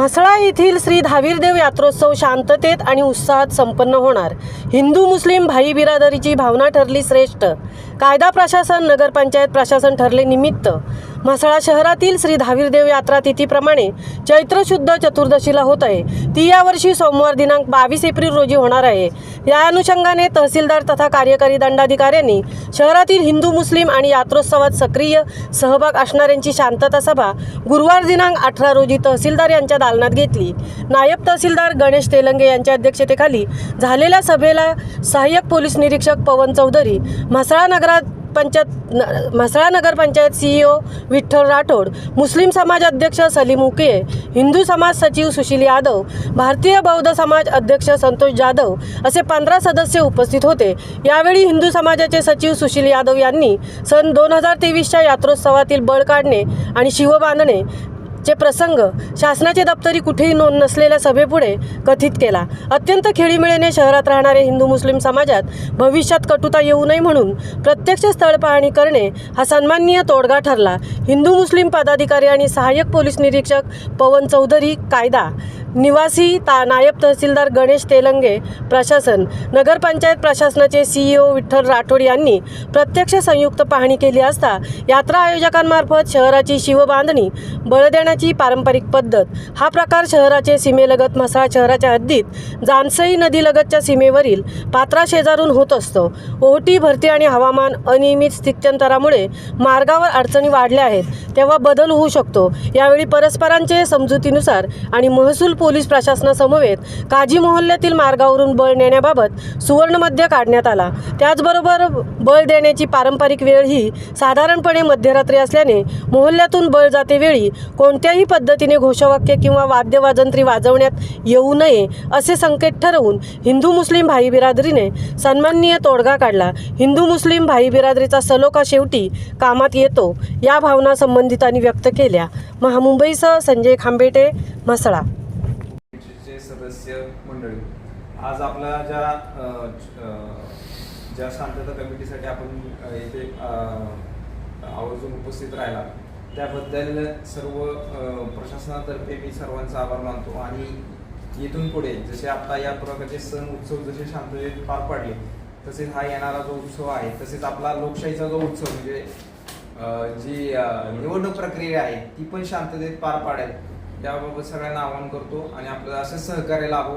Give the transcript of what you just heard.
म्हसळा येथील श्री धावीरदेव यात्रोत्सव शांततेत आणि उत्साहात संपन्न होणार। हिंदू मुस्लिम भाई बिरादरीची भावना ठरली श्रेष्ठ। कायदा प्रशासन नगरपंचायत प्रशासन ठरले निमित्त। म्हसळा शहरातील श्री धावीरदेव यात्रा तिथीप्रमाणे चैत्र शुद्ध चतुर्दशीला होत आहे। ती यावर्षी सोमवार दिनांक 22 एप्रिल रोजी होणार आहे। या अनुषंगाने तहसीलदार तथा कार्यकारी दंडाधिकाऱ्यांनी शहरातील हिंदू मुस्लिम आणि यात्रोत्सवात सक्रिय सहभाग असणाऱ्यांची शांतता सभा गुरुवार दिनांक 18 रोजी तहसीलदार यांच्या दालनात घेतली। नायब तहसीलदार गणेश तेलंगे यांच्या अध्यक्षतेखाली झालेल्या सभेला सहाय्यक पोलीस निरीक्षक पवन चौधरी, म्हसळा नगरपंचायत सीईओ विठ्ठल राठोड, मुस्लिम समाज अध्यक्ष सलीम उके, हिंदू समाज सचिव सुशील यादव, भारतीय बौद्ध समाज अध्यक्ष संतोष जाधव असे 15 सदस्य उपस्थित होते। यावेळी हिंदू समाजाचे सचिव सुशील यादव यांनी सन 2023च्या यात्रोत्सवातील बळ काढणे आणि शिव बांधणे चे प्रसंग शासनाचे दप्तरी कुठेही नोंद नसलेल्या सभेपुढे कथित केला। अत्यंत खेळीमेळीने शहरात राहणारे हिंदू मुस्लिम समाजात भविष्यात कटुता येऊ नये म्हणून प्रत्यक्ष स्थळ पाहणी करणे हा सन्माननीय तोडगा ठरला। हिंदू मुस्लिम पदाधिकारी आणि सहाय्यक पोलीस निरीक्षक पवन चौधरी, कायदा निवासी नायब तहसीलदार गणेश तेलंगे, प्रशासन नगरपंचायत प्रशासनाचे सीईओ विठ्ठल राठोड यांनी प्रत्यक्ष संयुक्त पाहणी केली असता यात्रा आयोजकांमार्फत शहराची शिवबांधणी बळ देण्याची पारंपरिक पद्धत हा प्रकार शहराचे सीमेलगत म्हसळा शहराच्या हद्दीत जानसई नदीलगतच्या सीमेवरील पात्रा शेजारून होत असतो। ओहोटी भरती आणि हवामान अनियमित स्थित्यंतरामुळे मार्गावर अडचणी वाढल्या आहेत, तेव्हा बदल होऊ शकतो। यावेळी परस्परांचे समजुतीनुसार आणि महसूल पोलीस प्रशासनासमवेत काजी मोहल्ल्यातील मार्गावरून बळ नेण्याबाबत सुवर्णमध्य काढण्यात आला। त्याचबरोबर बळ देण्याची पारंपरिक वेळ ही साधारणपणे मध्यरात्री असल्याने मोहल्ल्यातून बळ जाते वेळी कोणत्याही पद्धतीने घोषवाक्य किंवा वाद्यवाजंत्री वाजवण्यात येऊ नये असे संकेत ठरवून हिंदू मुस्लिम भाई बिरादरीने सन्माननीय तोडगा काढला। हिंदू मुस्लिम भाई बिरादरीचा सलोखा शेवटी कामात येतो या भावना संबंधितांनी व्यक्त केल्या। महामुंबईसह संजय खांबेटे, म्हसळा। सदस्य मंडळी, आज आपला ज्या शांतता कमिटीसाठी आपण इथे आवर्जून उपस्थित राहिला त्याबद्दल सर्व प्रशासनातर्फे मी सर्वांचा आभार मानतो। आणि इथून पुढे जसे आता या प्रकारचे सण उत्सव जसे शांततेत पार पाडले तसेच हा येणारा जो उत्सव आहे, तसेच आपला लोकशाहीचा जो उत्सव म्हणजे जी निवडणूक प्रक्रिया आहे ती पण शांततेत पार पाडेल याबाबत सगळ्यांना आवाहन करतो आणि आपल्याला असं सहकार्य लाभो।